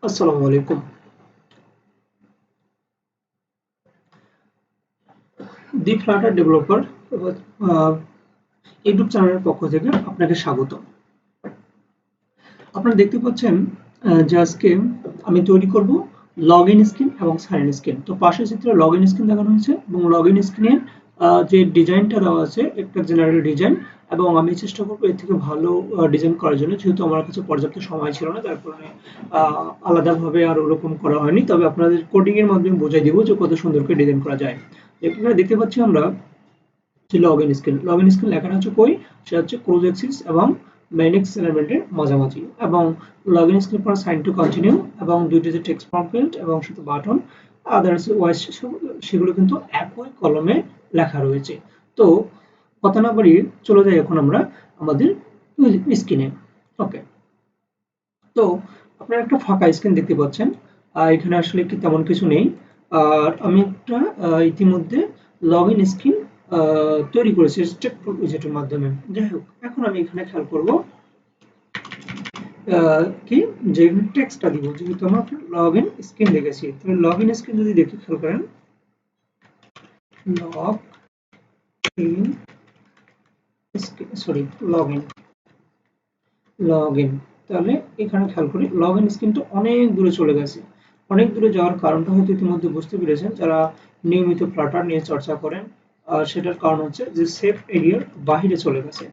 আসসালামু আলাইকুম। দি Flutter developer YouTube চ্যানেলের পক্ষ থেকে আপনাকে স্বাগত। আপনারা দেখতে পাচ্ছেন যে আজকে আমি তৈরি করব লগ ইন স্ক্রিন এবং সাইন ইন স্ক্রিন। তো পাশের চিত্রে লগ ইন স্ক্রিন দেখানো হয়েছে এবং লগ ইন স্ক্রিনের যে ডিজাইনটা দেওয়া আছে একটা জেনারেল ডিজাইন, এবং আমি চেষ্টা করবো এর থেকে ভালো ডিজাইন করার জন্য, যেহেতু আমার কাছে পর্যাপ্ত সময় ছিল না, তার কারণে আলাদাভাবে আর ওরকম করা হয়নি। তবে আপনাদের কোডিং এর মাধ্যমে বোঝাই দিব যে কত সুন্দর করে ডিজাইন করা যায়। এখানে দেখতে পাচ্ছি আমরা যে লগ ইন স্ক্রিন লেখাটা হচ্ছে কই, সেটা হচ্ছে ক্লোজ অ্যাক্সিস এবং মেইন অ্যাক্সিস এলিমেন্টের মাঝামাঝি, এবং লগ ইন স্ক্রিন পর সাইন টু কন্টিনিউ এবং দুইটি যে টেক্সট ফিল্ড এবং শুধু বাটন আদার্স ওয়াইস সেগুলো কিন্তু একই কলমে লেখা রয়েছে। তো কথা না বাড়িয়ে চলে যাই এখন আমরা আমাদের স্ক্রিনে। ওকে, তো আপনারা একটা ফাঁকা স্ক্রিন দেখতে পাচ্ছেন। এখানে আসলে কি তেমন কিছু নেই। আর আমি একটা ইতিমধ্যে লগ ইন স্ক্রিন তৈরি করেছি স্টেপ উইজেটের মাধ্যমে। যাই হোক, এখন আমি এখানে খেয়াল করব কি, যে টেক্সটটা দিব, যেহেতু আমরা লগ ইন স্ক্রিন দেখেছি, তাহলে লগ ইন স্ক্রিন যদি দেখি, খেয়াল করেন log in screen, sorry log in. তাহলে এখানে খেয়াল করি লগ ইন স্ক্রিনটা অনেক দূরে চলে গেছে। অনেক দূরে যাওয়ার কারণটা হয়তো ইতিমধ্যে বুঝতে পেরেছেন যারা নিয়মিত ফ্লাটার নিয়ে চর্চা করেন। সেটার কারণ হচ্ছে যে সেফ এরিয়ার বাহিরে চলে গেছে।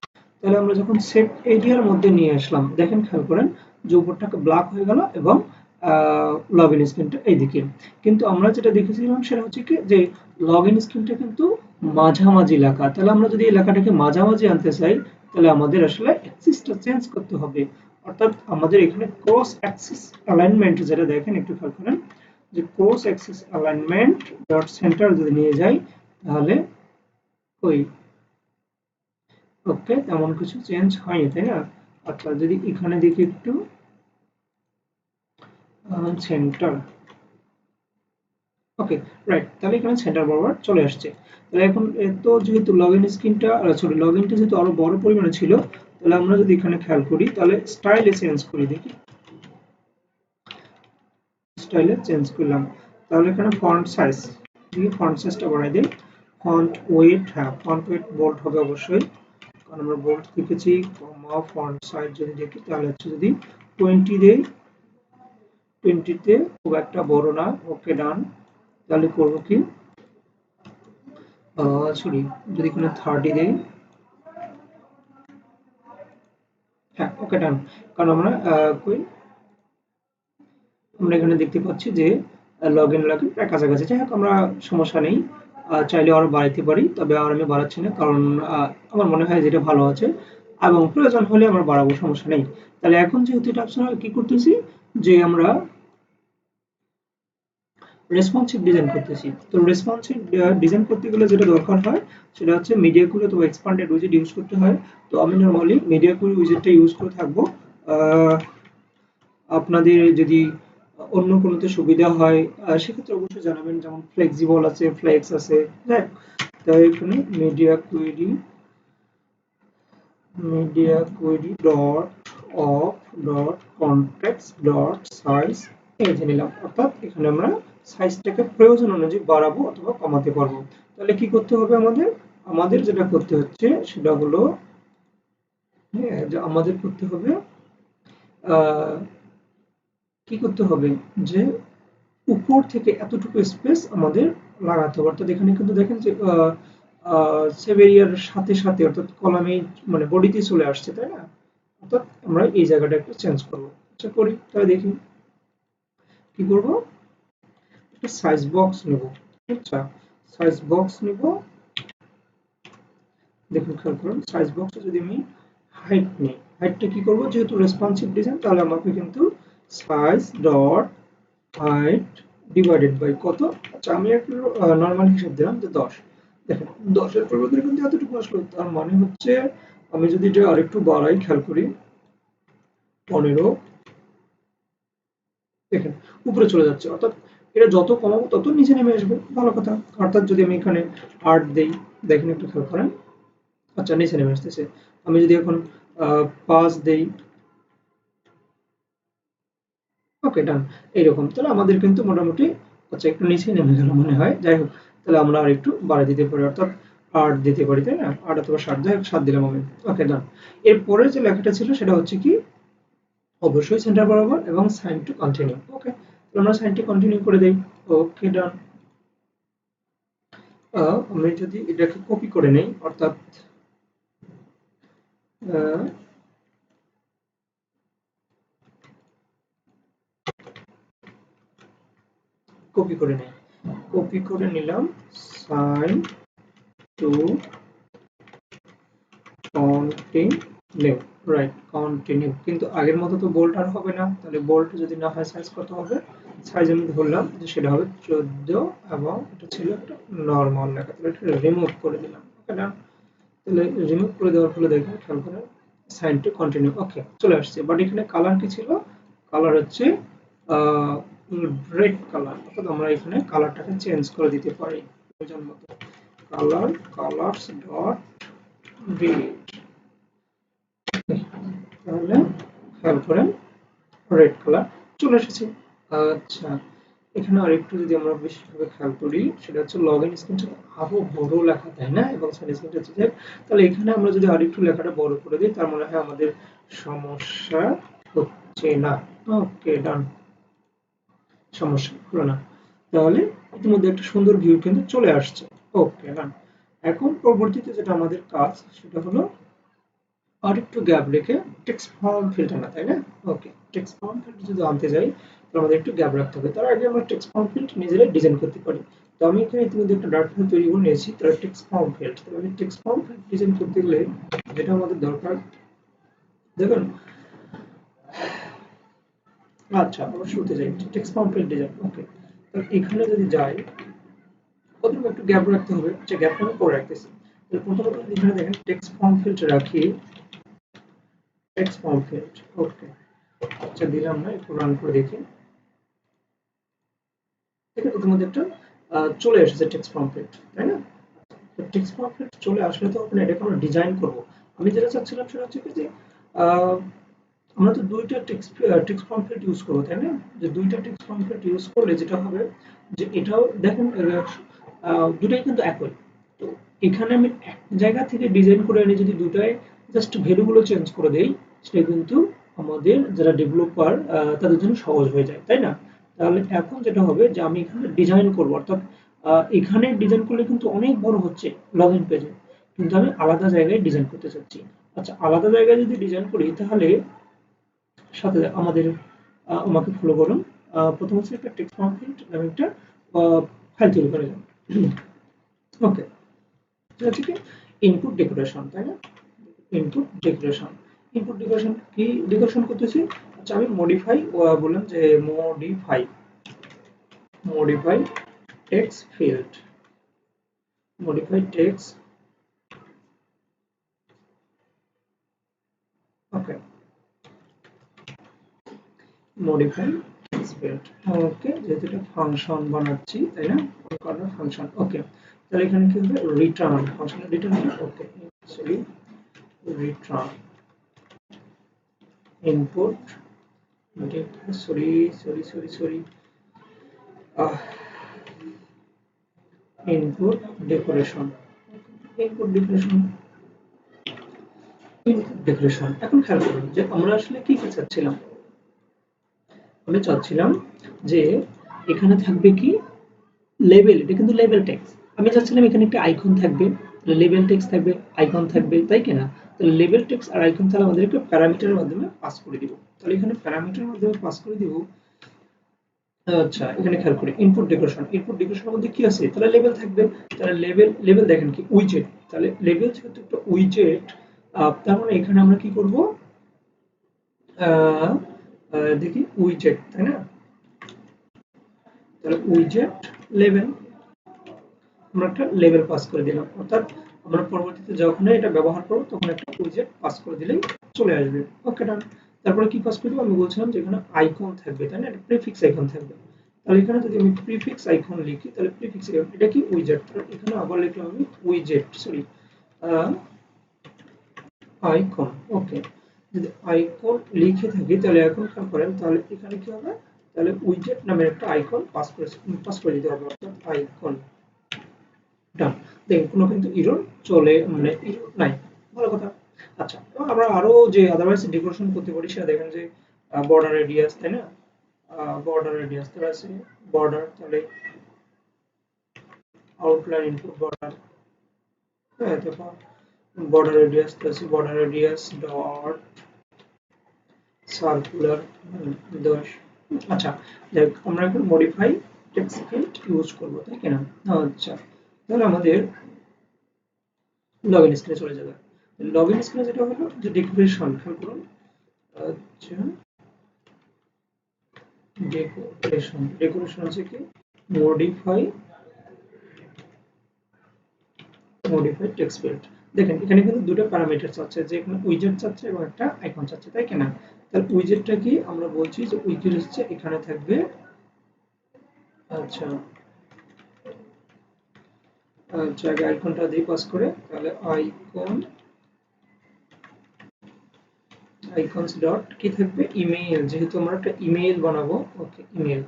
তাহলে আমরা যখন সেফ এরিয়ার মধ্যে নিয়ে আসলাম, দেখেন খেয়াল করেন যে উপরটাকে ব্ল্যাক হয়ে গেল এবং লগ ইন স্ক্রিনটা এইদিকে। কিন্তু আমরা যেটা দেখেছিলাম সেটা হচ্ছে কি, যে লগ ইন স্ক্রিনটা কিন্তু মাঝামাঝি লেখা। তাহলে আমরা যদি এই লেখাটাকে মাঝামাঝি আনতে চাই, তাহলে আমাদের আসলে অ্যাক্সিসটা চেঞ্জ করতে হবে। অর্থাৎ আমাদের এখানে ক্রস অ্যাক্সিস অ্যালাইনমেন্ট যেটা দেখেন, একটু খেয়াল করেন যে cross Axis alignment dot centre যদি নিয়ে যাই, তাহলে ওই ওকে তেমন কিছু চেঞ্জ হয়নি, তাই না? আচ্ছা, যদি এখানে দেখি একটু সেন্টার, ওকে, রাইট, তাহলে এখানে সেন্টার বরাবর চলে আসছে। তাহলে এখন তো যেহেতু লগ ইন স্ক্রিনটা, সরি, লগ ইনটা যেহেতু আরো বড় পরিমাণে ছিল, তাহলে আমরা যদি এখানে খেয়াল করি, তাহলে স্টাইলে চেঞ্জ করি, দেখি স্টাইলে চেঞ্জ করলাম। তাহলে এখানে ফন্ট সাইজ, দিয়ে ফন্ট সাইজটা বাড়াই দিই। ফন্ট ওয়েট, হ্যাঁ ফন্ট ওয়েট বোল্ড হবে অবশ্যই, কারণ আমরা বোল্ড লিখেছি। কমা ফন্ট সাইজ যদি দেখি, তাহলে হচ্ছে যদি 20 দেই, 20 তে খুব একটা বড় না। ওকে, ডান। তাহলে করবো কি, সরি, যদি এখানে 30 দেই, হ্যাঁ ওকে, ডান। কারণ আমরা কই, আমরা এখানে দেখতে পাচ্ছি যে লগ ইন প্রায় কাছাকাছি। যাই হোক, আমরা সমস্যা নেই, চাইলে আরো বাড়াইতে পারি, তবে আর আমি বাড়াচ্ছি না, কারণ আমার মনে হয় যেটা ভালো আছে, এবং প্রয়োজন হলে আমরা বাড়াবো, সমস্যা নেই। তাহলে এখন যেহেতু এটা অপশনাল, কি করতেছি, যে আমরা রেসপন্সিভ ডিজাইন করতেছি। তো রেসপন্সিভ ডিজাইন করতে গেলে যেটা দরকার হয়, সেটা হচ্ছে মিডিয়া কুইরি অথবা এক্সপান্ডেড উইজেট ইউজ করতে হয়। তো আমি নরমালি মিডিয়া কুইরি উইজেটটা ইউজ করে থাকবো। আহ, আপনাদের যদি অন্য কোনোতে সুবিধা হয়, সেক্ষেত্রে অবশ্যই জানাবেন, যেমন ফ্লেক্সিবল আছে, ফ্লেক্স আছে। হ্যাঁ, তাই এখানে media query dot of dot context dot size লিখে নিলাম। অর্থাৎ এখানে আমরা সাইজটাকে প্রয়োজন অনুযায়ী বাড়াবো অথবা কমাতে পারবো। তাহলে কি করতে হবে আমাদের, আমাদের যেটা করতে হচ্ছে সেটা হলো, হ্যাঁ, যে আমাদের করতে হবে, আহ, কি করতে হবে, যে উপর থেকে এতটুকু স্পেস আমাদের লাগাতে হবে। অর্থাৎ এখানে কিন্তু দেখেন যে সেভেরিয়ার সাথে সাথে, অর্থাৎ কলামে মানে বডিতে চলে আসছে, তাই না? অর্থাৎ আমরা এই জায়গাটা একটু চেঞ্জ করবো। আচ্ছা, করি, তাহলে দেখি কি করব। একটা সাইজ বক্স নেব। আচ্ছা, সাইজ বক্স নেব। দেখুন, খেয়াল করুন, সাইজ বক্সে যদি আমি হাইট নিই, হাইটটা কি করব, যেহেতু রেসপন্সিভ ডিজাইন, তাহলে আমাকে কিন্তু size dot height divided by কত। আচ্ছা, আমি একটু নর্মাল হিসাব দিলাম যে 10। দেখেন, 10-এর পরিবর্তে কিন্তু এতটুকু আসলো, তার মানে হচ্ছে আমি যদি এটা আরেকটু বাড়াই, খেয়াল করি 15, দেখেন উপরে চলে যাচ্ছে। অর্থাৎ এটা যত কমাবো তত নিচে নেমে আসবে, ভালো কথা। অর্থাৎ যদি আমি এখানে 8 দেই, দেখেন একটু খেয়াল করেন, আচ্ছা নিচে নেমে আসতেছে। আমি যদি এখন 5 দেই, ওকে ডান। এইরকম তাহলে আমাদের কিন্তু মোটামুটি আচ্ছা একটু নিচে নেমে গেল মনে হয়, যাই হোক তাহলে আমরা আর একটু বাড়িয়ে দিতে পারি, অর্থাৎ 8 দিতে পারি, তাই না? 8 অথবা 7, যাই হোক 7 দিলাম আমি। ওকে ডান। এরপরে যে লেখাটা ছিল সেটা হচ্ছে কি অবশ্যই সেন্টার বরাবর এবং সাইন টু কন্টিনিউ। ওকে, তাহলে আমরা সাইন টু কন্টিনিউ করে দেই। ওকে ডান। আমি যদি এটাকে কপি করে নেই, অর্থাৎ কপি করে নেই, কপি করে নিলাম sign to continue, right continue. কিন্তু আগের মতো তো বোল্ট আর হবে না, তাহলে বোল্ট যদি না হয় সাইজ কত হবে, সাইজ আমি ধরলাম যে সেটা হবে 14 এবং এটা ছিল একটা নরমাল লেখা, তাহলে এটা রিমুভ করে দিলাম। ওকে না, তাহলে রিমুভ করে দেওয়ার ফলে দেখেন খেয়াল করে সাইন টু কন্টিনিউ ওকে চলে আসছে। বাট এখানে কালার কি ছিল, কালার হচ্ছে রেড কালার, অর্থাৎ আমরা এখানে কালারটাকে চেঞ্জ করে দিতে পারি প্রয়োজন মতো। কালার কালারস ডট রেড, তাহলে খেয়াল করেন রেড কালার চলে এসেছে। আচ্ছা, এখানে আরেকটু যদি আমরা বেশিভাবে খেয়াল করি সেটা হচ্ছে লগ ইন স্ক্রিনটা আরো বড় লেখা, তাই না? এবং সাইন স্ক্রিনটা হচ্ছে যে, তাহলে এখানে আমরা যদি আরেকটু লেখাটা বড় করে দিই তার মনে হয় আমাদের সমস্যা হচ্ছে না। ওকে ডান, সমস্যা হলো না। তাহলে ইতিমধ্যে একটা সুন্দর ভিউ কিন্তু চলে আসছে। ওকে ডান। এখন পরবর্তীতে যেটা আমাদের কাজ সেটা হলো আর একটু গ্যাপ রেখে টেক্সট ফর্ম ফিল্ড আনা, তাই না? ওকে, টেক্সট ফর্ম ফিল্ড যদি আনতে যাই তাহলে আমাদের একটু গ্যাপ রাখতে হবে, তার আগে আমরা টেক্সট ফর্ম ফিল্ড নিজেরাই ডিজাইন করতে পারি। তো আমি এখানে ইতিমধ্যে একটা ডাটা ফিল্ড তৈরি করে নিয়েছি, তাহলে টেক্সট ফর্ম ফিল্ড, তাহলে টেক্সট ফর্ম ফিল্ড ডিজাইন করতে গেলে যেটা আমাদের দরকার দেখুন, আচ্ছা আমরা শুরুতে যাই টেক্সট ফর্ম ফিল্ড ডিজাইন। ওকে, তাহলে এখানে যদি যাই প্রথমে একটু গ্যাপ রাখতে হবে, যে গ্যাপটা আমি করে রাখতেছি। তাহলে প্রথমত এখানে দেখেন টেক্সট ফর্ম ফিল্ড রাখি, টেক্সট ফর্ম ফিল্ড। ওকে, আচ্ছা দিলাম না, একটু রান করে দেখি। দেখুন ইতিমধ্যে একটা চলে এসেছে টেক্সট ফর্ম ফিল্ড, তাই না? তো টেক্সট ফর্ম ফিল্ড চলে আসলে তো ওখানে এটাকে আমরা ডিজাইন করব। আমি যেটা চাচ্ছিলাম সেটা হচ্ছে কি যে আহ, আমরা তো দুইটা টেক্সট ফর্ম ফিল্ড ইউজ করবো, তাই না? যে দুইটা টেক্সট ফর্ম ফিল্ড ইউজ করলে যেটা হবে যে এটাও দেখেন দুটাই কিন্তু একই। তো এখানে আমি এক জায়গা থেকে ডিজাইন করে এনে যদি দুটাই জাস্ট ভ্যালুগুলো চেঞ্জ করে দেই, সেটা কিন্তু আমাদের যারা ডেভেলপার তাদের জন্য সহজ হয়ে যায়, তাই না? তাহলে এখন যেটা হবে যে আমি এখানে ডিজাইন করব, অর্থাৎ এখানে ডিজাইন করলে কিন্তু অনেক বড় হচ্ছে লগ ইন পেজে, কিন্তু আমি আলাদা জায়গায় ডিজাইন করতে চাচ্ছি। আচ্ছা, আলাদা জায়গায় যদি ডিজাইন করি তাহলে সাথে আমাদের আমাকে ফলো করুন। প্রথম হচ্ছে একটা টেক্সট ফর্ম ফিল্ড আমি একটা ফাইল তৈরি করে নিলাম। ওকে, এটা হচ্ছে কি ইনপুট ডেকোরেশন, তাই না? ইনপুট ডেকোরেশন, ইনপুট ডেকোরেশন কি ডেকোরেশন করতেছি? আচ্ছা আমি মডিফাই বললাম যে modify, modify text field, modify text. Okay, modify text field. Okay, যেহেতু এটা ফাংশন বানাচ্ছি তাই না, করার ফাংশন। ওকে, তাহলে এখানে কি হবে রিটার্ন, ফাংশনের রিটার্ন কি? Okay, sorry return input, sorry sorry sorry sorry input decoration, input decoration, input decoration. এখন খেয়াল করুন যে আমরা আসলে কি কি চাচ্ছিলাম, আমি চাচ্ছিলাম যে এখানে থাকবে কি লেবেল, এটা কিন্তু লেবেল টেক্সট। আমি চাচ্ছিলাম এখানে একটা আইকন থাকবে, লেবেল টেক্সট থাকবে, আইকন থাকবে, তাই কিনা? তাহলে লেবেল টেক্সট আর আইকন তাহলে আমাদের একটা প্যারামিটারের মাধ্যমে পাস করে দিব। তাহলে এখানে প্যারামিটারের মাধ্যমে পাস করে দিব। আচ্ছা, এখানে খেয়াল করি ইনপুট ডেকোরেশন, ইনপুট ডেকোরেশনের মধ্যে কি আছে? তাহলে লেবেল থাকবে। তাহলে লেবেল, লেবেল দেখেন কি উইজেট, তাহলে লেবেল যেহেতু একটা উইজেট, তার মানে এখানে আমরা কি করব, আহ, দেখি উইজেট, তাই না? তাহলে উইজেট লেবেল, আমরা একটা লেভেল পাস করে দিলাম, অর্থাৎ আমরা পরবর্তীতে যখন এটা ব্যবহার করব তখন একটা উইজেট পাস করে দিলেই চলে আসবে। ওকে ডান। তারপরে কি পাস করে দেবো, আমি বলছিলাম যে এখানে আইকন থাকবে, তাই না? একটা প্রিফিক্স আইকন থাকবে। তাহলে এখানে যদি আমি প্রিফিক্স আইকন লিখি তাহলে প্রিফিক্স আইকন এটা কি উইজেট, এখানে আবার লিখলাম আমি উইজেট, সরি আইকন। ওকে, যদি আইকন লিখে থাকি তাহলে এখন খেয়াল করেন তাহলে এখানে কি হবে, তাহলে উইজেট নামের একটা আইকন পাস করে দিতে হবে, অর্থাৎ আইকন। ডান। দেখেন কোনো কিন্তু এরর চলে মানে এরর নাই, ভালো কথা। আচ্ছা, এবং আমরা আরো যে আদারওয়াইজ ডেকোরেশন করতে পারি সেটা দেখেন যে বর্ডার রেডিয়াস, তাই না? বর্ডার রেডিয়াস তাহলে আছে বর্ডার, তাহলে আউটলাইন ইনপুট বর্ডার, হ্যাঁ তারপর বর্ডার রেডিয়াস আছে বর্ডার রেডিয়াস ডট সার্কুলার 10। আচ্ছা, দেখ আমরা এখন মডিফাই টেক্সট ফিল্ড ইউজ করব, তাই কিনা? আচ্ছা, তাহলে আমাদের লগইন স্ক্রিনে চলে যাবে। লগইন স্ক্রিনে যেটা হলো যে ডেকোরেশন, খেয়াল করুন। আচ্ছা, ডেকোরেশন আছে কি মডিফাই টেক্সট ফিল্ড। দেখেন এখানে কিন্তু দুটো প্যারামিটার চাচ্ছে, যে এখানে উইজেট চাচ্ছে এবং একটা আইকন চাচ্ছে, তাই কিনা? তাহলে উইজেটটা কি আমরা বলছি যে উইজেট হচ্ছে এখানে থাকবে। আচ্ছা, আগে আইকনটা দিয়ে পাস করে, তাহলে আইকনস ডট কি থাকবে ইমেইল, যেহেতু আমরা একটা ইমেইল বানাবো। ওকে, ইমেইল।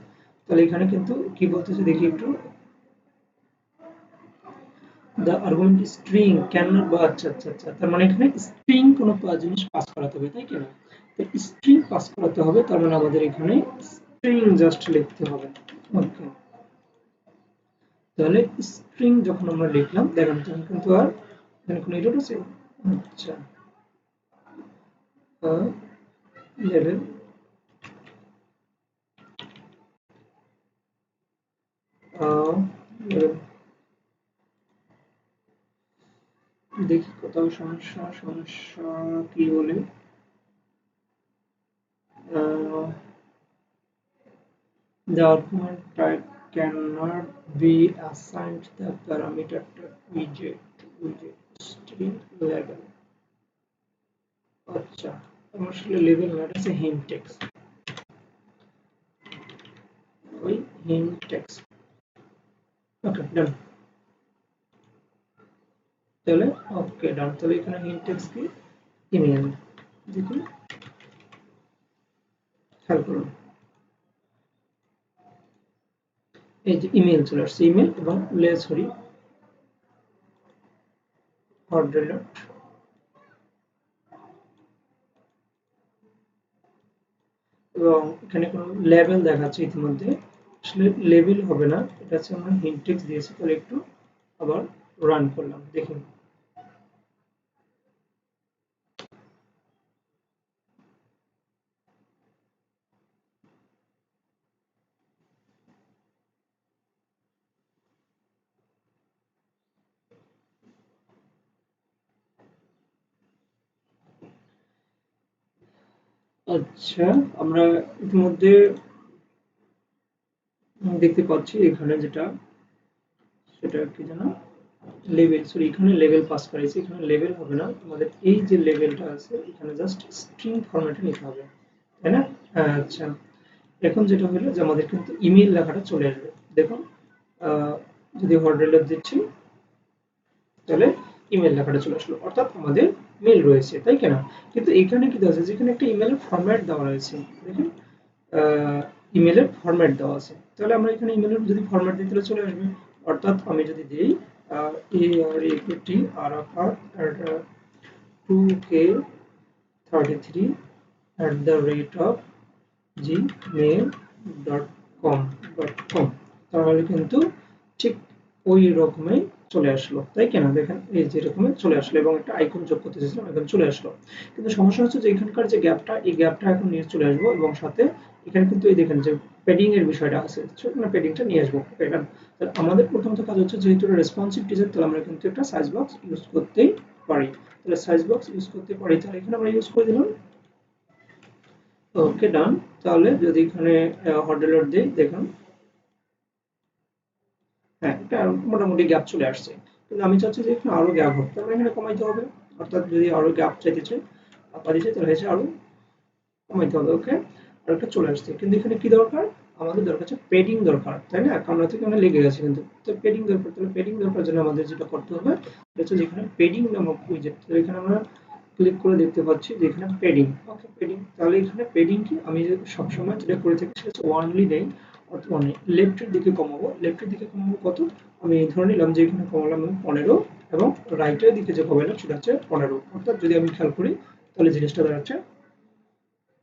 তাহলে এখানে কিন্তু কি বলতেছে দেখি একটু, the argument is string cannot বা আচ্ছা আচ্ছা আচ্ছা, তার মানে এখানে স্ট্রিং কোনো জিনিস পাস করাতে হবে, তাই কিনা? তো স্ট্রিং পাস করাতে হবে, তার মানে আমাদের এখানে স্ট্রিং জাস্ট লিখতে হবে। ওকে, তাহলে স্ট্রিং যখন আমরা লিখলাম দেখেন তখন কিন্তু আর এখানে কোনো এরর আছে। আচ্ছা, লেভেল লেভেল, দেখি কোথাও সমস্যা কি বলে। The argument type cannot be assigned the parameter widget string level. আচ্ছা, আমার আসলে লেভেল না, এটা হচ্ছে হিন্ট টেক্সট, ওই হিন্ট টেক্সট। ওকে ডান, তাহলে ওকে ডান, তাহলে এখানে হিন্ট টেক্সট কি ইমেল, দেখুন খেয়াল করুন এই যে ইমেল চলে আসছে, ইমেল এবং সরি হট ডট, এবং এখানে কোনো লেভেল দেখাচ্ছে ইতিমধ্যে, আসলে লেভেল হবে না, এটা হচ্ছে আমরা হিন্ট টেক্সট দিয়েছি। তাহলে একটু আবার রান করলাম, দেখুন। আচ্ছা, আমরা ইতিমধ্যে দেখতে পাচ্ছি এখানে যেটা, সেটা কি জানো, লেভেল, সরি এখানে লেভেল পাস করেছি, এখানে লেভেল হবে না, আমাদের এই যে লেভেলটা আছে এখানে জাস্ট স্ট্রিং ফরম্যাটে নিতে হবে, তাই না? আচ্ছা, এখন যেটা হলো যে আমাদের কিন্তু ইমেল লেখাটা চলে আসবে, দেখুন। যদি হট ডট দিচ্ছি তাহলে ইমেল লেখাটা চলে আসলো, অর্থাৎ আমাদের মেল রয়েছে, তাই কিনা? কিন্তু এখানে কি দেওয়া আছে, যেখানে একটা ইমেলের ফরম্যাট দেওয়া রয়েছে, দেখুন ইমেলের ফরম্যাট দেওয়া আছে, তাহলে আমরা এখানে ইমেলের যদি ফরম্যাট দিই তাহলে চলে আসবে। অর্থাৎ আমি যদি দিই ARAKT আরাফাত 2k33@gmail.com, তাহলে কিন্তু ঠিক ওই রকমই চলে আসলো, তাই কিনা? দেখেন এই যে রকমের চলে আসলো, এবং একটা আইকন যোগ করতে চেয়েছিলাম, এখন চলে আসলো। কিন্তু সমস্যা হচ্ছে যে এখানকার যে গ্যাপটা, এই গ্যাপটা এখন নিয়ে চলে আসবো, এবং সাথে এখানে কিন্তু এই দেখেন যে প্যাডিং এর বিষয়টা আছে, সেখানে প্যাডিংটা নিয়ে আসবো। এটা তাহলে আমাদের প্রথমত কাজ হচ্ছে, যেহেতু রেসপন্সিভ ডিজাইন, তাহলে আমরা কিন্তু একটা সাইজ বক্স ইউজ করতেই পারি। তাহলে সাইজ বক্স ইউজ করতে পারি, তাহলে এখানে আমরা ইউজ করে দিলাম। ওকে ডান, তাহলে যদি এখানে হট ডট দিই, দেখুন হ্যাঁ, এটা মোটামুটি গ্যাপ চলে আসছে। কিন্তু আমি চাচ্ছি যে এখানে আরো গ্যাপ হোক, তাহলে এখানে কমাইতে হবে। অর্থাৎ যদি আরো গ্যাপ চাইতে চাই তাহলে হচ্ছে আরো কমাইতে হবে। ওকে, আর একটা চলে আসছে, কিন্তু এখানে কি দরকার, আমাদের দরকার হচ্ছে পেডিং দরকার, তাই না? কারণ থেকে আমরা লেগে গেছে কিন্তু, তো পেডিং দরকার। তাহলে পেডিং দরকার জন্য আমাদের যেটা করতে হবে সেটা হচ্ছে যেখানে পেডিং নামক উইজেট, এখানে আমরা ক্লিক করে দেখতে পাচ্ছি যে এখানে পেডিং, ওকে পেডিং। তাহলে এখানে পেডিং কি আমি সবসময় যেটা করে থাকি সেটা হচ্ছে ওয়ানলি নেই, অথবা লেফটের দিকে কমাবো। লেফটের দিকে কমাবো কত, আমি ধরে নিলাম যে এখানে কমালাম আমি 15 এবং রাইটের দিকে যে কমালাম সেটা হচ্ছে 15। অর্থাৎ যদি আমি খেয়াল করি তাহলে জিনিসটা দাঁড়াচ্ছে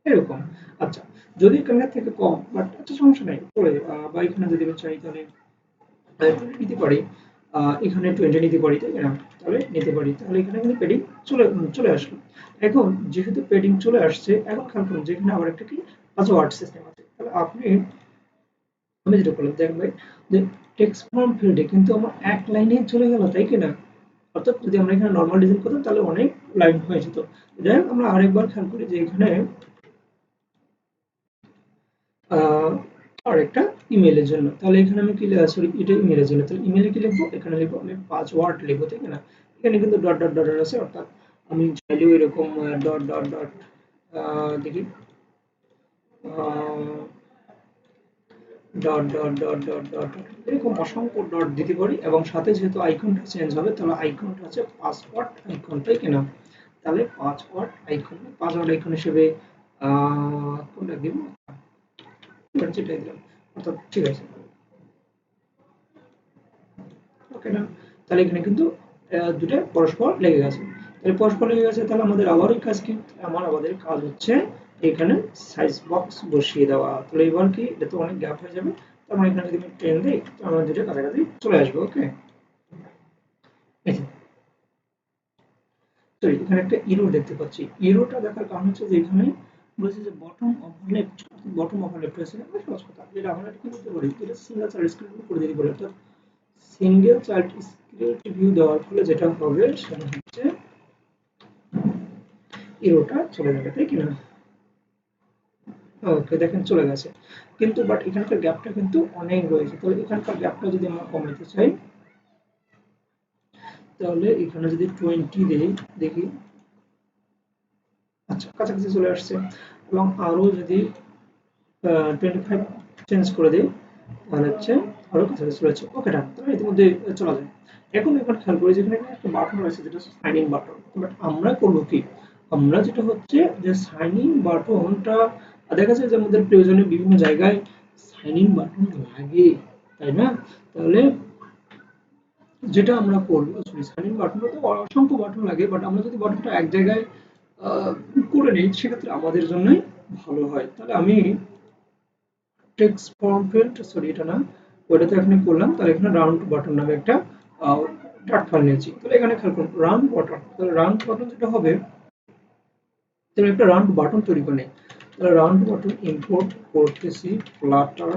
এরকম। আচ্ছা, যদি এখানের থেকে কম, বাট আচ্ছা সমস্যা নাই পরে, বা এখানে যদি আমি চাই তাহলে 20 নিতে পারি, এখানে 20 নিতে পারি, তাই না? তাহলে নিতে পারি, তাহলে এখানে কিন্তু পেডিং চলে আসলো। এখন যেহেতু পেডিং চলে আসছে, এখন খেয়াল করুন যে এখানে আবার একটা কি পাসওয়ার্ড সিস্টেম আছে। তাহলে আমি যেটা করলাম দেখেন ভাই, যে টেক্সট ফর্ম ফিল্ডে কিন্তু আমার এক লাইনে চলে গেল, তাই কি না? অর্থাৎ যদি আমরা এখানে নর্মাল ডিজাইন করতাম তাহলে অনেক লাইন হয়ে যেত। যাই হোক, আমরা আরেকবার খেয়াল করি যে এখানে আহ, আরেকটা ইমেইলের জন্য, তাহলে এখানে আমি কি সরি, এটা ইমেইলের জন্য, তাহলে ইমেইলে কি লিখবো, এখানে লিখবো আমি পাসওয়ার্ড লিখবো, তাই না? এখানে কিন্তু ডট ডট ডট আছে, অর্থাৎ আমি চাইলেও এরকম ডট ডট ডট দেখি dot dot dot dot dot এরকম অসংখ্য ডট দিতে পারি, এবং সাথে যেহেতু আইকনটা চেঞ্জ হবে তাহলে আইকনটা হচ্ছে পাসওয়ার্ড আইকন, তাই কিনা? তাহলে পাসওয়ার্ড আইকন হিসেবে কোনটা দিব, যেটাই দিলাম, অর্থাৎ ঠিক আছে, ওকে না? তাহলে এখানে কিন্তু দুটো পরস্পর লেগে গেছে। তাহলে পরস্পর লেগে গেছে, তাহলে আমাদের আবারও কাজ কি, আমাদের কাজ হচ্ছে এখানে সাইজ বক্স বসিয়ে দেওয়া। তাহলে এবার কি, এটা তো অনেক গ্যাপ হয়ে যাবে, তার মানে এখানে যদি আমি টেন দিই তো আমার দুটো কাছাকাছি চলে আসবে, ওকে। তো এখানে একটা ইরো দেখতে পাচ্ছি, ইরোটা দেখার কারণ হচ্ছে যে এখানে বলেছে যে বটম অফ লেফট হয়েছে, সহজ কথা, যেটা আমরা কি করতে পারি, যেটা সিঙ্গেল চাইল্ড স্ক্রিন করে দিতে পারি। অর্থাৎ সিঙ্গেল চাইল্ড স্ক্রিন ভিউ দেওয়ার ফলে যেটা হবে সেটা হচ্ছে ইরোটা চলে যাবে, তাই কিনা? ওকে, দেখেন চলে গেছে, কিন্তু বাট এখানকার গ্যাপটা কিন্তু অনেক রয়েছে। তাহলে এখানকার গ্যাপটা যদি আমরা কমাতে চাই তাহলে এখানে যদি 20 দেই, দেখি আচ্ছা কাছাকাছি চলে আসছে, এবং আরো যদি 25 চেঞ্জ করে দিই তাহলে হচ্ছে আরো কাছাকাছি চলে যাচ্ছে, ওকে ডান। তাহলে ইতিমধ্যে চলা যায়। এখন খেয়াল করি যেখানে একটা বাটন রয়েছে যেটা হচ্ছে সাইন ইন বাটন, বাট আমরা করবো কি, আমরা যেটা হচ্ছে যে সাইন ইন বাটনটা দেখা যায় যে আমাদের প্রয়োজনে বিভিন্ন জায়গায় সাইন ইন বাটন লাগে, তাই না? তাহলে যেটা আমরা করবো, সরি সাইন ইন বাটনটা তো অসংখ্য বাটন লাগে, বাট আমরা যদি বাটনটা এক জায়গায় আহ, করে নিই সেক্ষেত্রে আমাদের জন্যই ভালো হয়। তাহলে আমি টেক্সট ফর্ম ফিল্ড, সরি এটা না, ওইটাতে এখানে করলাম, তাহলে এখানে রাউন্ড বাটন নামে একটা ডট ফাইল নিয়েছি। তাহলে এখানে খেয়াল করুন রাউন্ড বাটন, তাহলে রাউন্ড বাটন যেটা হবে, তাহলে একটা রাউন্ড বাটন তৈরি করে নিই। তাহলে রাউন্ড বাটন ইম্পোর্ট করতেছি ফ্লাটার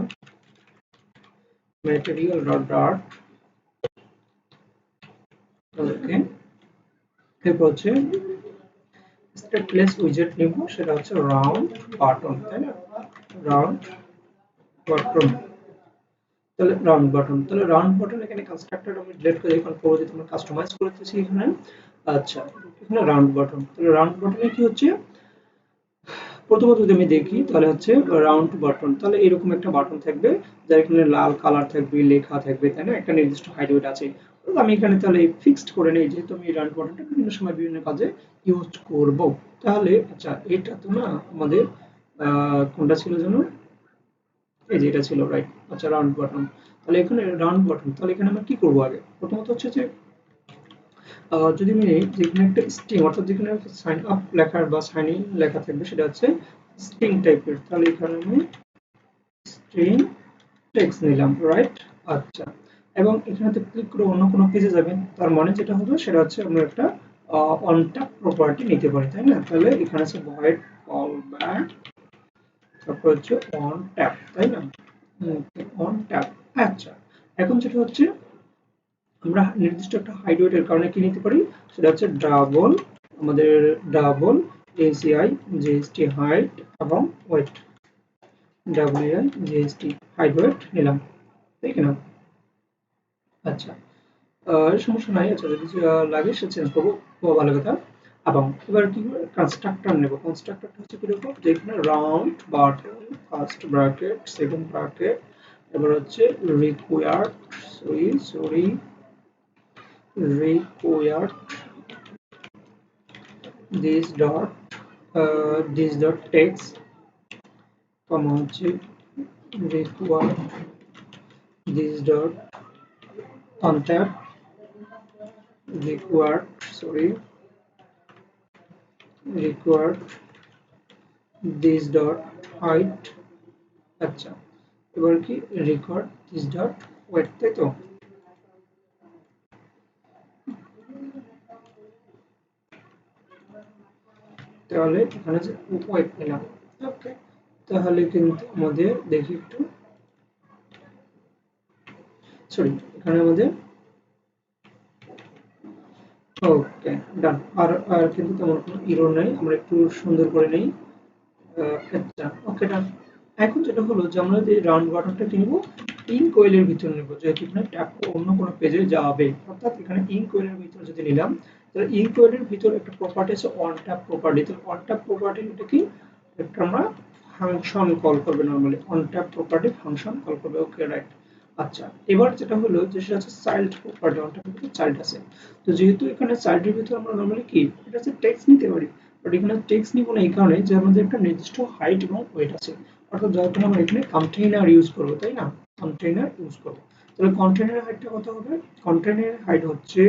ম্যাটেরিয়াল ডট ডট, ওকে। এরপর হচ্ছে স্ট্যাকলেস উইজেট নিব, সেটা হচ্ছে রাউন্ড বাটন, তাই না? রাউন্ড বাটন, তাহলে রাউন্ড বাটন এখানে কনস্ট্রাক্টর আমি ডিলিট করে এখন পরবর্তীতে আমরা কাস্টমাইজ করতেছি এখানে। আচ্ছা, এখানে রাউন্ড বাটন, তাহলে রাউন্ড বাটনে কি হচ্ছে, প্রথমত যদি আমি দেখি তাহলে হচ্ছে রাউন্ড বাটন, তাহলে এরকম একটা বাটন থাকবে যার এখানে লাল কালার থাকবে, লেখা থাকবে, তাই না? একটা নির্দিষ্ট হাইট ওয়েট আছে। তো আমি এখানে তাহলে ফিক্সড করে নেই, যেহেতু আমি রাউন্ড বাটনটা বিভিন্ন সময় বিভিন্ন কাজে ইউজ করব। তাহলে আচ্ছা, এটা তো না আমাদের কোনটা ছিল যেন, এই যে এটা ছিল, রাইট। আচ্ছা রাউন্ড বাটন, তাহলে এখানে রাউন্ড বাটন, তাহলে এখানে আমরা কি করব, আগে প্রথমত হচ্ছে যে যদি আমি যেখানে একটা স্ট্রিং, অর্থাৎ যেখানে সাইন আপ লেখার বা সাইন ইন লেখা থাকবে সেটা হচ্ছে স্ট্রিং টাইপের, তাহলে এখানে আমি স্ট্রিং টেক্সট নিলাম, রাইট। আচ্ছা, এবং এখানেতে ক্লিক করে অন্য কোনো পেজে যাবেন, তার মানে যেটা হবে সেটা হচ্ছে আমরা একটা অন ট্যাপ প্রপার্টি নিতে পারি, তাই না? তাহলে এখানে আছে ভয়েড কল ব্যাক, তারপর হচ্ছে অন ট্যাপ, তাই না? On tap. আচ্ছা, এখন যেটা হচ্ছে আমরা নির্দিষ্ট একটা হাইট ওয়েটের কারণে কি নিতে পারি, সেটা হচ্ছে ডাবল, আমাদের ডাবল এসিআই জিএসটি হাইট এবং ওয়েট, ডাব্লিউআই জিএসটি হাইট ওয়েট নিলাম, তাই কিনা? আচ্ছা, সমস্যা নাই। আচ্ছা যদি লাগে সে চেঞ্জ করবো, ভালো কথা। এবং এবার কি করে কনস্ট্রাক্টর নেব, কনস্ট্রাক্টরটা হচ্ছে কিরকম, যেখানে round button first bracket second bracket, এবার হচ্ছে required, sorry required this dot text comma হচ্ছে required this dot contact required sorry required this dot height আচ্ছা এবার কি record this dot weight তাই তো তাহলে এখানে যে weight পেলাম ওকে তাহলে কিন্তু আমাদের দেখি একটু সরি এখানে আমাদের ওকে ডান আর কিন্তু তেমন কোনো এরর নাই আমরা একটু সুন্দর করে নেই আচ্ছা ওকে ডান এখন যেটা হলো যে আমরা যে রাউন্ড বাটনটা কিনবো ইঙ্ক ওয়েলের ভিতরে নেব যেহেতু এখানে ট্যাপ অন্য কোনো পেজে যাবে অর্থাৎ এখানে ইঙ্ক ওয়েলের ভিতরে যদি নিলাম তাহলে ইঙ্ক ওয়েলের ভিতরে একটা প্রপার্টি আছে অন ট্যাপ প্রপার্টি তো অন ট্যাপ প্রপার্টি এটা কি একটা আমরা ফাংশন কল করবে normally on tap property function call করবে ওকে রাইট আচ্ছা এবার যেটা হলো যে সেটা হচ্ছে চাইল্ড প্রপার্টি অন ট্যাপের ভিতরে চাইল্ড আছে তো যেহেতু এখানে চাইল্ডের ভিতরে আমরা নরমালি কি এটা হচ্ছে টেক্সট নিতে পারি বাট এখানে টেক্সট নিব না এই কারণে যে আমাদের একটা নির্দিষ্ট হাইট এবং ওয়েট আছে অর্থাৎ যার জন্য আমরা এখানে কন্টেইনার ইউজ করব তাই না কন্টেইনার ইউজ করব তাহলে কন্টেইনারের হাইটটা কত হবে কন্টেইনারের হাইট হচ্ছে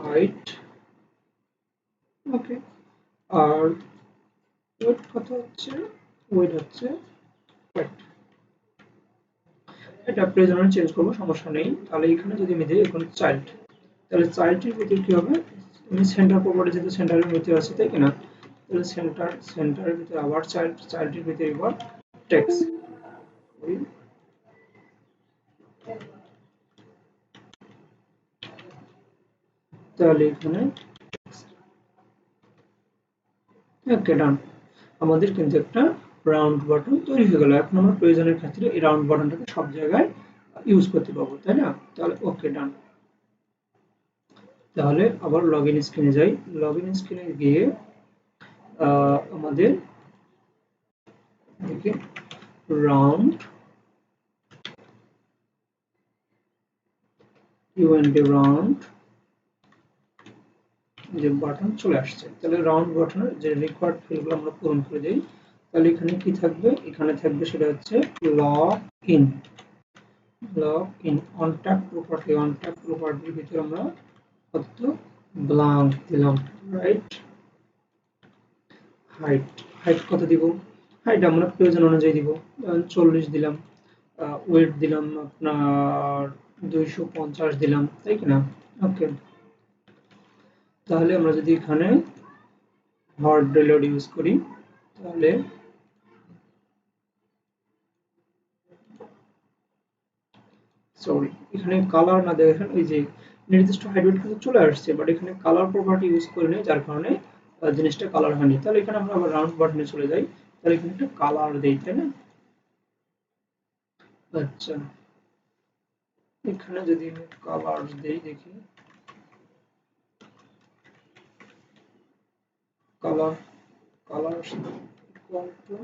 হাইট ওকে আর ওয়েট কত হচ্ছে ওয়েট হচ্ছে ওয়েট এটা প্রয়োজনে চেঞ্জ করব সমস্যা নেই তাহলে এখানে যদি আমি দিই এখন চাইল্ড তাহলে চাইল্ডের ভিতরে কি হবে আমি সেন্টার প্রপার্টি যেহেতু সেন্টারের ভিতরে আছে তাই কিনা তাহলে সেন্টারের ভিতরে আবার চাইল্ডের ভিতরে এবার টেক্সট তাহলে এখানে ওকে ডান আমাদের কিন্তু একটা রাউন্ড বাটন তৈরি হয়ে গেল এখন আমরা প্রয়োজনের ক্ষেত্রে এই রাউন্ড বাটনটাকে সব জায়গায় ইউজ করতে পারবো তাই না তাহলে ওকে ডান তাহলে আবার লগইন স্ক্রিনে যাই লগইন স্ক্রিনে গিয়ে আমাদের দেখি রাউন্ড রাউন্ড যে বাটন চলে আসছে তাহলে রাউন্ড বাটনের যে রিকোয়ার্ড ফিল্ডগুলো আমরা পূরণ করে দেই তাহলে এখানে কি থাকবে এখানে থাকবে সেটা হচ্ছে লগ ইন অন ট্যাপ প্রপার্টির ভিতরে আমরা কত ব্ল্যাঙ্ক দিলাম রাইট হাইট হাইট কত দিব হাইট আমরা প্রয়োজন অনুযায়ী দিব 40 দিলাম ওয়েট দিলাম আপনার 250 দিলাম তাই কি না ওকে তাহলে আমরা যদি এখানে হট রিলোড ইউজ করি তাহলে সরি এখানে কালার না দেখেন এই যে নির্দিষ্ট হাইট ওয়েট কিন্তু চলে আসছে বাট এখানে কালার প্রপার্টি ইউজ করে নেই যার কারণে জিনিসটা কালার হয়নি তাহলে এখানে আমরা আবার রাউন্ড বাটনে চলে যাই তাহলে এখানে একটা কালার দেই তাই না আচ্ছা এখানে যদি আমি কালার দেই দেখি কালার কালার ইকুয়াল টু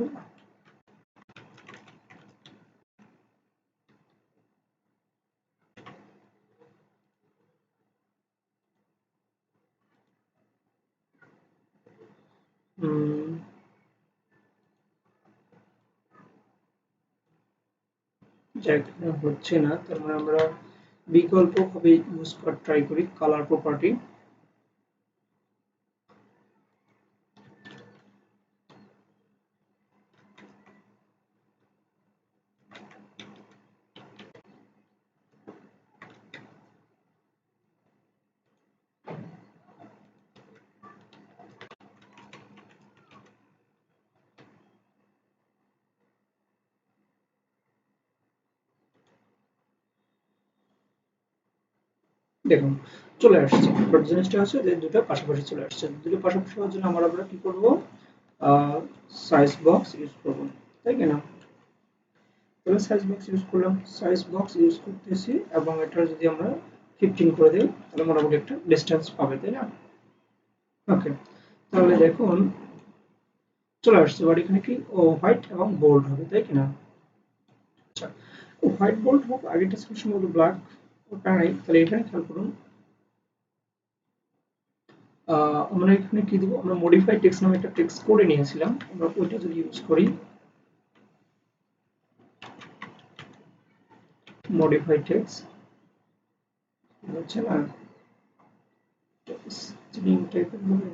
হচ্ছে না তার মানে আমরা বিকল্প ভাবে ইউজ করার ট্রাই করি কালার প্রপার্টি দেখুন চলে আসছে বাট জিনিসটা হচ্ছে যে দুটো পাশাপাশি চলে আসছে দুটো পাশাপাশি হওয়ার জন্য আমরা কি করব সাইজ বক্স ইউজ করব তাই কি না তাহলে সাইজ বক্স ইউজ করলাম সাইজ বক্স ইউজ করতেছি এবং এটা যদি আমরা 15 করে দিই তাহলে মোটামুটি একটা ডিসটেন্স পাবে তাই না ওকে তাহলে দেখুন চলে আসছে বাট এখানে কি ও হোয়াইট এবং বোল্ড হবে তাই কি না আচ্ছা হোয়াইট বোল্ড হোক আগেরটা ছিল সম্ভবত ব্ল্যাক ওটা নাই তাহলে এখানে খেয়াল করুন আমরা এখানে কি দেব, আমরা মডিফাই টেক্সট নামে একটা টেক্সট করে নিয়েছিলাম, আমরা ওইটা যদি ইউজ করি মডিফাই টেক্সট হচ্ছে না স্ট্রিং টাইপের হবে।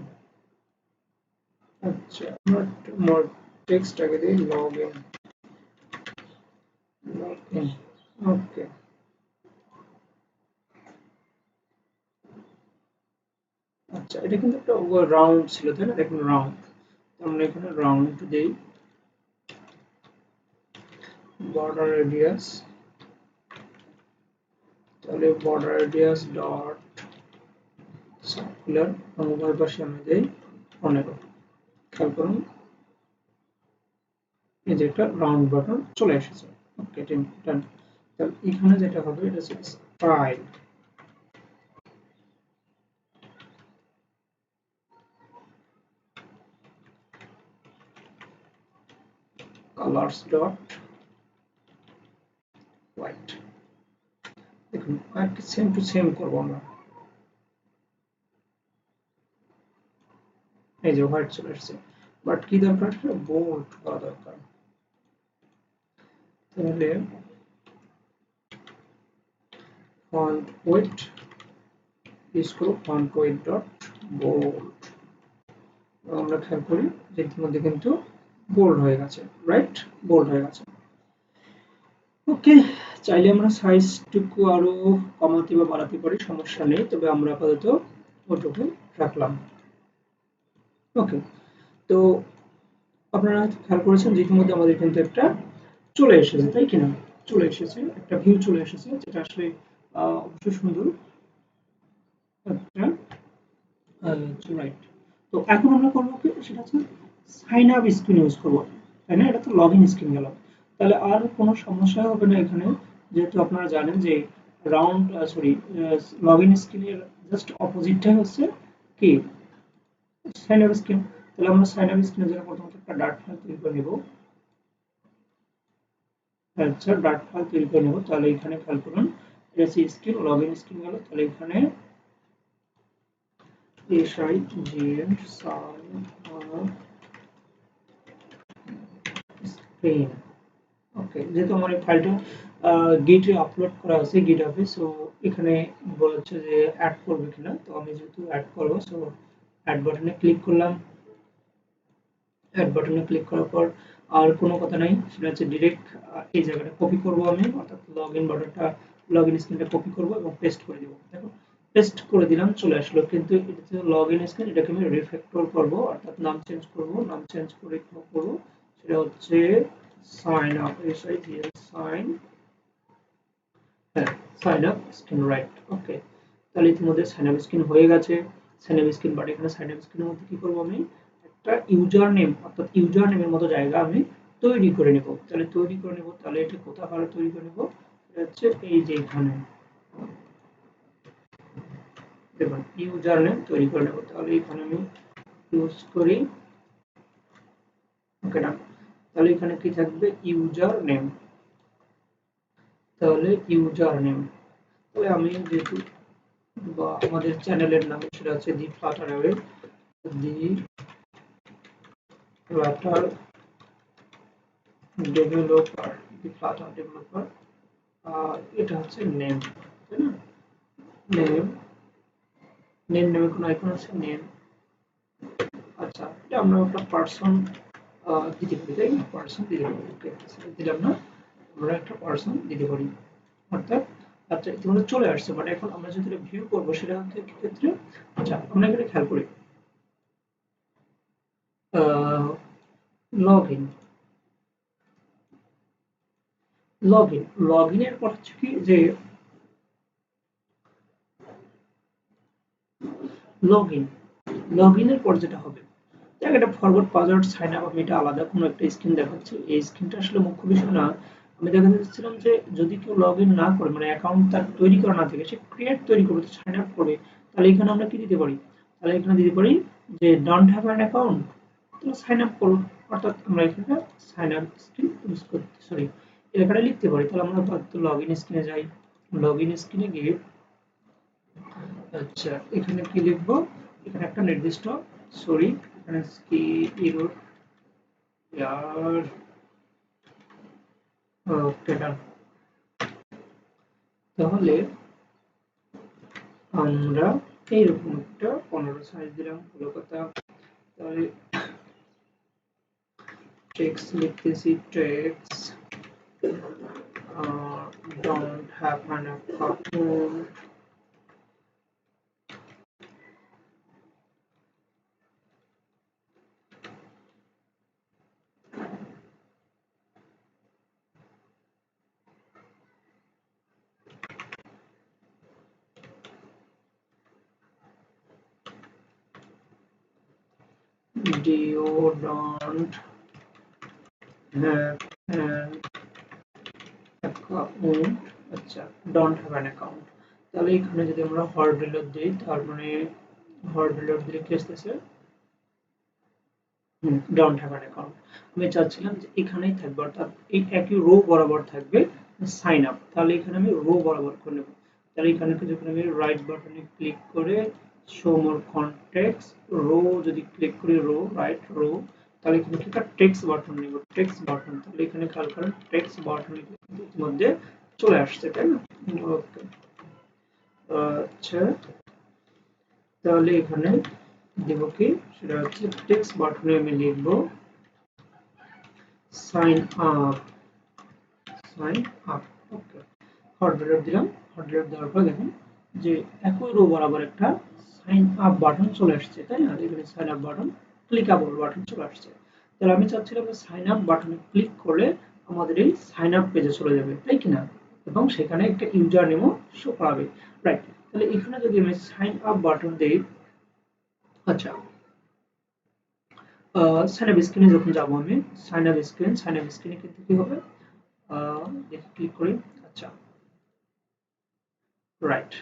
আচ্ছা আমরা টেক্সটটাকে দিই লগ ইন ওকে। আচ্ছা এটা কিন্তু একটা রাউন্ড ছিল তাই না, দেখুন রাউন্ড, আমরা এখানে রাউন্ড দেই বর্ডার রেডিয়াস, তাহলে বর্ডার রেডিয়াস ডট সার্কুলার এবং উভয় পাশে আমি দেই 15। খেয়াল করুন এই যে একটা রাউন্ড বাটন চলে এসেছে। ওকে ডান। তাহলে এখানে যেটা হবে এটা হচ্ছে স্টাইল কালার্স ডট হোয়াইট। দেখুন আর কি সেম টু সেম করবো আমরা, এই যে হোয়াইট চলে এসেছে, বাট কি দরকার, বোল্ড করা দরকার। তাহলে ফন্ট ওয়েট ইউজ করব ফন্ট ওয়েট ডট বোল্ড, আমরা খেয়াল করি যে ইতিমধ্যে কিন্তু বোল্ড হয়ে গেছে, রাইট, বোল্ড হয়ে গেছে। ওকে, চাইলে আমরা সাইজটুকু আরো কমাতে বা বাড়াতে পারি, সমস্যা নেই, তবে আমরা আপাতত ওটুকু রাখলাম। ওকে, তো আপনারা খেয়াল করেছেন যে ইতিমধ্যে আমাদের কিন্তু একটা চলে এসেছে তাই কিনা, চলে এসেছে একটা ভিউ চলে এসেছে, যেটা আসলে অবশ্যই সুন্দর একটা রাইট। তো এখন আমরা করবো কি, সেটা হচ্ছে সাইন আপ স্ক্রিন ইউজ করবো, তাই না, এটা তো লগ ইন স্ক্রিন গেল। তাহলে আর কোনো সমস্যা হবে না এখানে, যেহেতু আপনারা জানেন যে রাউন্ড সরি লগ ইন স্ক্রিনের জাস্ট অপোজিটটাই হচ্ছে কি সাইন আপ স্ক্রিন। তাহলে আমরা সাইন আপ স্ক্রিনের জন্য প্রথমত একটা ডার্ট ফাইল তৈরি করে নেব। আচ্ছা ডার্ট ফাইল তৈরি করে নেব, তাহলে এখানে খেয়াল করুন এটা হচ্ছে স্ক্রিন, লগ ইন স্ক্রিন গেল, তাহলে এখানে sign sign up screen। ওকে, যেহেতু আমার এই ফাইলটা গিটে আপলোড করা আছে গিটহাবে, সো এখানে বলছে যে অ্যাড করবে কিনা, তো আমি যেহেতু অ্যাড করব, সো অ্যাড বাটনে ক্লিক করলাম। অ্যাড বাটনে ক্লিক করার পর আর কোনো কথা নাই, সেটা হচ্ছে ডিরেক্ট এই জায়গাটা কপি করব আমি, অর্থাৎ লগইন বাটনটা লগইন স্ক্রিনটা কপি করব এবং পেস্ট করে দেব। দেখো পেস্ট করে দিলাম, চলে আসলো, কিন্তু এটা হচ্ছে লগইন স্ক্রিন, এটাকে আমি রিফ্যাক্টর করব, অর্থাৎ নাম চেঞ্জ করব, নাম চেঞ্জ করে কি করব, সেটা হচ্ছে সাইন আপ সাইন, হ্যাঁ সাইন আপ স্ক্রিন, রাইট। ওকে, তাহলে ইতিমধ্যে সাইন আপ স্ক্রিন হয়ে গেছে। সাইন আপ স্ক্রিন, বাট এখানে সাইন আপ স্ক্রিনের মধ্যে কি করব আমি, একটা ইউজার নেম, অর্থাৎ ইউজার নেমের মতো জায়গা আমি তৈরি করে নেব। তাহলে তৈরি করে নেব, তাহলে এটা কোথাকার তৈরি করে নেব, এটা হচ্ছে এই যে এখানে দেখুন ইউজার নেম তৈরি করে নেব, তাহলে এখানে আমি ইউজ করি। ওকে না, তাহলে এখানে কি থাকবে, ইউজার নেম, তাহলে ইউজার নেম, তাহলে আমি যেহেতু বা আমাদের চ্যানেলের নাম সেটা হচ্ছে দি ফ্লাটার ওয়েব, দি ফ্লাটার ডেভেলপার, দি ফ্লাটার ডেভেলপার, আর এটা হচ্ছে নেম, তাই না, নেম, নেম নামে কোনো আইকন আছে, নেম। আচ্ছা এটা আমরা একটা পার্সন দিতে পারি তাই না, পার্সন দিতে পারি, ওকে দিলাম না, আমরা একটা পার্সন দিতে পারি, অর্থাৎ আচ্ছা ইতিমধ্যে চলে আসছে, বাট এখন আমরা যদি ভিউ করবো সেটা হচ্ছে কি ক্ষেত্রে, আচ্ছা আমরা এখানে খেয়াল করি লগ ইন, লগ ইনের পর হচ্ছে কি যে লগ ইন, লগ ইনের পর যেটা হবে, দেখ এটা ফরওয়ার্ড পাসওয়ার্ড সাইন আপ, আমি এটা আলাদা কোনো একটা স্ক্রিন দেখাচ্ছি, এই স্ক্রিনটা আসলে মুখ্য বিষয় না। আমি দেখাতে চাচ্ছিলাম যে যদি কেউ লগ ইন না করে, মানে অ্যাকাউন্ট তার তৈরি করা না থাকে, সে ক্রিয়েট তৈরি করবে, সাইন আপ করবে, তাহলে এখানে আমরা কি দিতে পারি, তাহলে এখানে দিতে পারি যে ডোন্ট হ্যাভ অ্যান অ্যাকাউন্ট, তাহলে সাইন আপ করুন, অর্থাৎ আমরা এখানে সাইন আপ স্ক্রিন ইউজ করতে সরি এখানে লিখতে পারি। তাহলে আমরা লগ ইন স্ক্রিনে যাই, লগ ইন স্ক্রিনে গিয়ে আচ্ছা এখানে কি লিখবো, এখানে একটা নির্দিষ্ট সরি এখানে কি ইরোড ইয়ার ওকে ডান। তাহলে আমরা এইরকম একটা 15 সাইজ দিলাম কলকাতা। তাহলে টেক্সট লিখতেছি text don't have an account do don't have an account আচ্ছা don't have an account। তাহলে এখানে যদি আমরা হট রিলোড দিই তার মানে হট রিলোড দিলে কি আসতেছে ডোন্ট হ্যাভ অ্যান অ্যাকাউন্ট। আমি চাচ্ছিলাম যে এখানেই থাকবে অর্থাৎ এই একই রো বরাবর থাকবে সাইন আপ। তাহলে এখানে আমি রো বরাবর করে নেব। তাহলে এখানে যখন আমি রাইট বাটনে ক্লিক করে শো মোর কনটেক্সট রো যদি ক্লিক করি রো রাইট রো তাহলে এখানে কি একটা টেক্সট বাটন নেব টেক্সট বাটন। তাহলে এখানে খেয়াল করেন টেক্সট বাটনের মধ্যে চলে আসছে তাই না। ওকে আচ্ছা তাহলে এখানে দেব কি সেটা হচ্ছে টেক্সট বাটনে আমি লিখব সাইন আপ সাইন আপ। ওকে হট রিলোড দিলাম। হট রিলোড দেওয়ার পর দেখুন যে একই রো বরাবর একটা সাইন আপ বাটন চলে আসছে তাই না। এখানে sign up button clickable button চলে আসছে। তাহলে আমি চাচ্ছিলাম সাইন আপ বাটনে ক্লিক করলে আমাদের এই সাইন আপ পেজে চলে যাবে তাই কিনা এবং সেখানে একটা ইউজার নেমও শো করাবে রাইট। তাহলে এখানে যদি আমি সাইন আপ বাটন দেই আচ্ছা সাইন আপ স্ক্রিনে যখন যাবো আমি সাইন আপ স্ক্রিনে কিন্তু কি হবে দেখি ক্লিক করি আচ্ছা রাইট।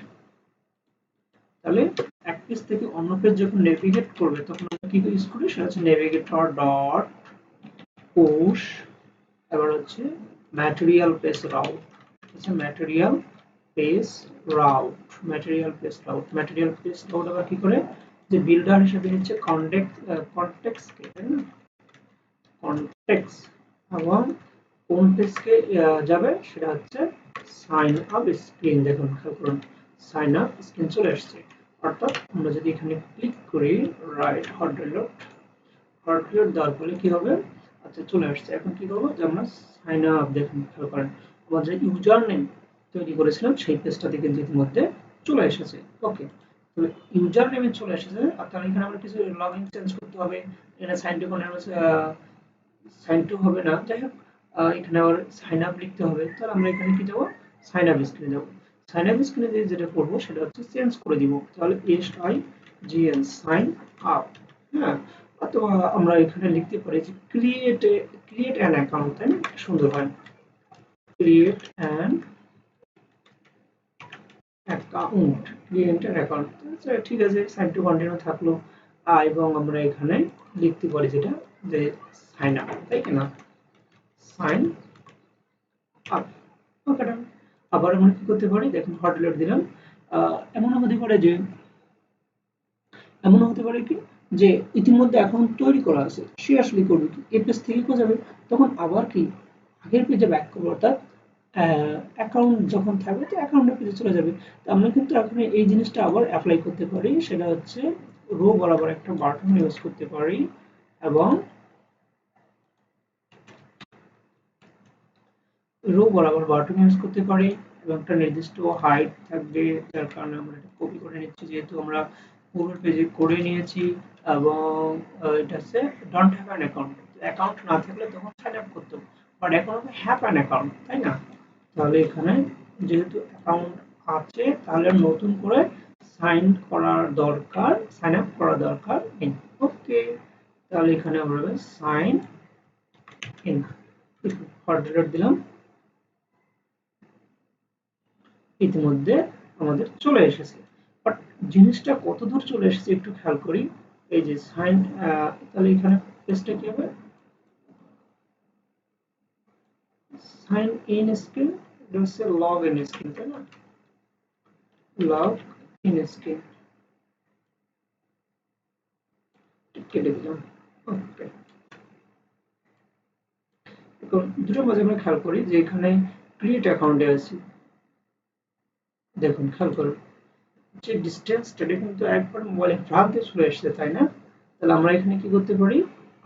তাহলে এক পেজ থেকে অন্য পেজ যখন নেভিগেট করবে তখন আমরা কি ইউজ করি সেটা হচ্ছে নেভিগেটর ডট পুশ এবার হচ্ছে ম্যাটেরিয়াল পেজ রাউট হচ্ছে ম্যাটেরিয়াল পেজ রাউট আবার কি করে যে বিল্ডার হিসেবে নিচ্ছে কনটেক্সট তাই না কনটেক্সট এবং কোন পেজকে যাবে সেটা হচ্ছে সাইন আপ স্ক্রিন। দেখুন খেয়াল করুন সাইন আপ স্ক্রিন চলে আসছে। অর্থাৎ আমরা যদি এখানে ক্লিক করি রাইট হট রিলোড দেওয়ার ফলে কি হবে আচ্ছা চলে আসছে। এখন কি করবো যে আমরা সাইন আপ দেখুন খেয়াল করেন আমাদের ইউজার নেম তৈরি করেছিলাম সেই পেজটাতে কিন্তু ইতিমধ্যে চলে এসেছে। ওকে তাহলে ইউজার নেমে চলে এসেছে অর্থাৎ এখানে আমরা কিছু লগইন চেঞ্জ করতে হবে। এখানে সাইন টু সাইন টু হবে না যাই হোক এখানে আবার সাইন আপ লিখতে হবে। তাহলে আমরা এখানে কি যাবো সাইন আপ স্ক্রিনে যাবো। সাইন আপ স্ক্রিনে দিয়ে যেটা করবো সেটা হচ্ছে চেঞ্জ করে দিব। তাহলে SIGN সাইন আপ হ্যাঁ অথবা আমরা এখানে লিখতে পারি যে ক্রিয়েট অ্যান অ্যাকাউন্ট তাই না সুন্দর হয় ক্রিয়েট অ্যান অ্যাকাউন্ট আচ্ছা ঠিক আছে সাইন টু কন্টিনিউ থাকলো এবং আমরা এখানে লিখতে পারি যেটা যে সাইন আপ তাই কিনা সাইন আপ। ওকে ডান। আবার আমরা কি করতে পারি দেখুন হট রিলোড দিলাম এমন হতে পারে যে এমন হতে পারে কি যে ইতিমধ্যে অ্যাকাউন্ট তৈরি করা আছে সে আসলে করবে কি এই পেজ থেকে কোথাও যাবে তখন আবার কি আগের পেজে ব্যাক করবো অর্থাৎ অ্যাকাউন্ট যখন থাকবে তো অ্যাকাউন্টের পেজে চলে যাবে। তো আমরা কিন্তু এখন এই জিনিসটা আবার অ্যাপ্লাই করতে পারি সেটা হচ্ছে রো বরাবর একটা বাটন ইউজ করতে পারি এবং রো বরাবর বাটন ইউজ করতে পারি এবং একটা নির্দিষ্ট হাইট থাকবে যার কারণে আমরা এটা কপি করে নিচ্ছি যেহেতু আমরা পুরো পেজে করে নিয়েছি এবং এটা হচ্ছে don't have an account account না থাকলে তখন সাইন আপ করতে হবে বাট এখন আমি হ্যাভ অ্যান অ্যাকাউন্ট তাই না। তাহলে এখানে যেহেতু অ্যাকাউন্ট আছে তাহলে নতুন করে সাইন আপ করার দরকার নেই। ওকে তাহলে এখানে আমরা সাইন ইন অর্ডার দিলাম ইতিমধ্যে আমাদের চলে এসেছে। বাট জিনিসটা কত দূর চলে এসেছে একটু খেয়াল করি এই যে সাইন তাহলে এখানে পেজটা কি হবে সাইন ইন স্ক্রিন এটা হচ্ছে লগ ইন স্ক্রিন তাই না লগ ইন স্ক্রিন কেটে দিলাম। ওকে, এখন দুটোর মাঝে আমরা খেয়াল করি যে এখানে ক্রিয়েট অ্যাকাউন্টে আছি, দেখুন খেয়াল করুন যে ডিসটেন্সটা কিন্তু একবার মোবাইলের প্রান্তে চলে এসেছে, তাই না? তাহলে আমরা এখানে কি করতে পারি,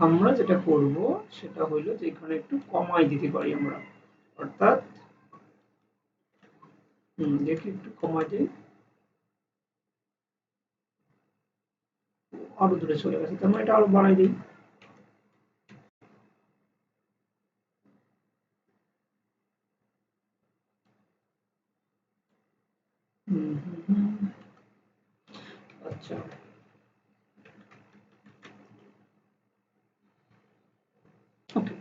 আমরা যেটা করব সেটা হইলো যে এখানে একটু কমাই দিতে পারি আমরা, অর্থাৎ দেখি একটু কমাই দিই, আরো দূরে চলে গেছে, তার মানে এটা আরো বাড়াই দিই। হুম, হুম, হুম। আচ্ছা, ওকে,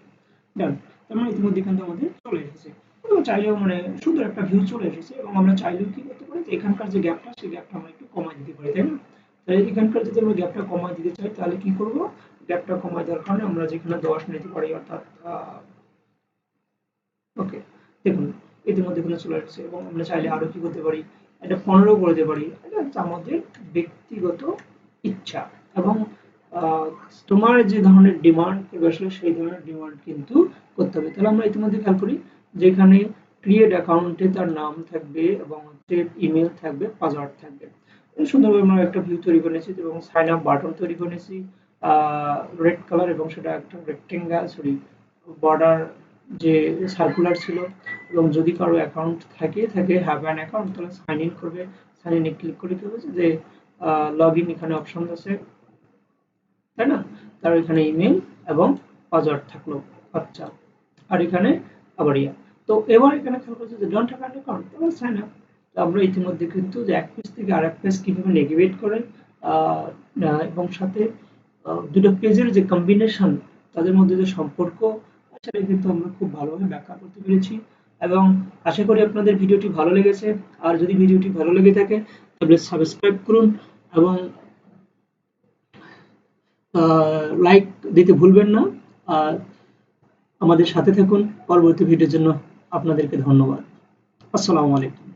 ডান। তার মানে ইতিমধ্যে কিন্তু আমাদের চলে এসেছে। আমরা চাইলেও মানে সুন্দর একটা ভিউ চলে এসেছে, এবং আমরা চাইলেও কি করতে পারি যে এখানকার যে গ্যাপটা সেই গ্যাপটা আমরা একটু কমাই দিতে পারি, তাই না? তাহলে এখানকার যদি আমরা গ্যাপটা কমাই দিতে চাই তাহলে কি করব, গ্যাপটা কমাই দেওয়ার কারণে আমরা যেখানে 10 নিতে পারি, অর্থাৎ ওকে, দেখুন ইতিমধ্যে কিন্তু চলে এসেছে, এবং আমরা চাইলে আরো কি করতে পারি, এটা 15 করে দিতে পারি। এটা হচ্ছে আমাদের ব্যক্তিগত ইচ্ছা, এবং তোমার যে ধরনের ডিমান্ড করবে আসলে সেই ধরনের ডিমান্ড কিন্তু করতে হবে। তাহলে আমরা ইতিমধ্যে খেয়াল করি যেখানে ক্রিয়েট অ্যাকাউন্টে তার নাম থাকবে এবং হচ্ছে ইমেল থাকবে, পাসওয়ার্ড থাকবে। এই সুন্দরভাবে আমরা একটা ভিউ তৈরি করে নিয়েছি এবং সাইন আপ বাটন তৈরি করে নিয়েছি রেড কালার, এবং সেটা একটা রেক্টেঙ্গেল, সরি বর্ডার যে সার্কুলার ছিল। এবং যদি কারো অ্যাকাউন্ট থাকে হ্যাভ অ্যান অ্যাকাউন্ট, তাহলে সাইন ইন করবে, সাইন ইনে ক্লিক করে কি হচ্ছে যে লগ ইন এখানে অপশন আছে, তাই না? তার এখানে ইমেল এবং পাসওয়ার্ড থাকলো। আচ্ছা, আর এখানে আবার তো এবার এখানে খেয়াল করছে যে ডোন্ট হ্যাভ অ্যান অ্যাকাউন্ট, তাহলে সাইন আপ। তো আমরা ইতিমধ্যে কিন্তু যে এক পেজ থেকে আরেক পেজ কিভাবে নেভিগেট করে এবং সাথে দুটো পেজের যে কম্বিনেশন, তাদের মধ্যে যে সম্পর্ক, সেটা কিন্তু আমরা খুব ভালোভাবে ব্যাখ্যা করতে পেরেছি। এবং আশা করি আপনাদের ভিডিওটি ভালো লেগেছে। আর যদি ভিডিওটি ভালো লেগে থাকে তাহলে সাবস্ক্রাইব করুন, এবং লাইক দিতে ভুলবেন না। আর আমাদের সাথে থাকুন পরবর্তী ভিডিওর জন্য। আপনাদেরকে ধন্যবাদ। আসসালামু আলাইকুম।